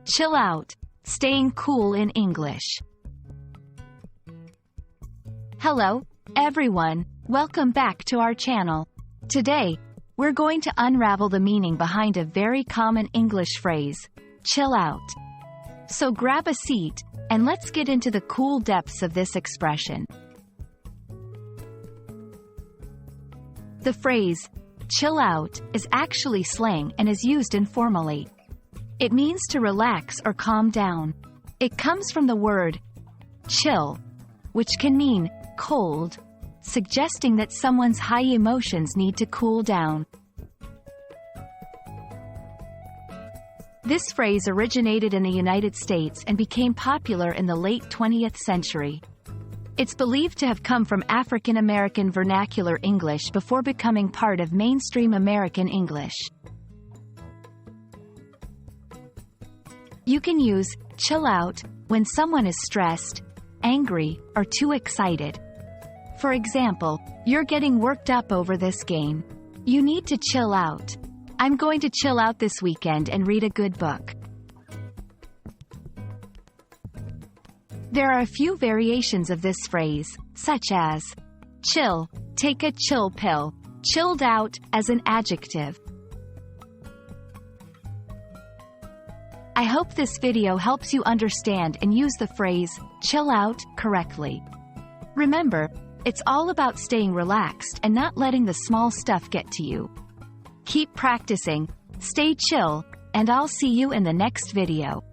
Chill out. Staying cool in English. Hello, everyone. Welcome back to our channel. Today, we're going to unravel the meaning behind a very common English phrase, chill out. So grab a seat, and let's get into the cool depths of this expression. The phrase, chill out, is actually slang and is used informally. It means to relax or calm down. It comes from the word chill, which can mean cold, suggesting that someone's high emotions need to cool down. This phrase originated in the United States and became popular in the late 20th century. It's believed to have come from African American vernacular English before becoming part of mainstream American English. You can use chill out when someone is stressed, angry, or too excited. For example, you're getting worked up over this game. You need to chill out. I'm going to chill out this weekend and read a good book. There are a few variations of this phrase, such as chill, take a chill pill, chilled out as an adjective. I hope this video helps you understand and use the phrase, chill out, correctly. Remember, it's all about staying relaxed and not letting the small stuff get to you. Keep practicing, stay chill, and I'll see you in the next video.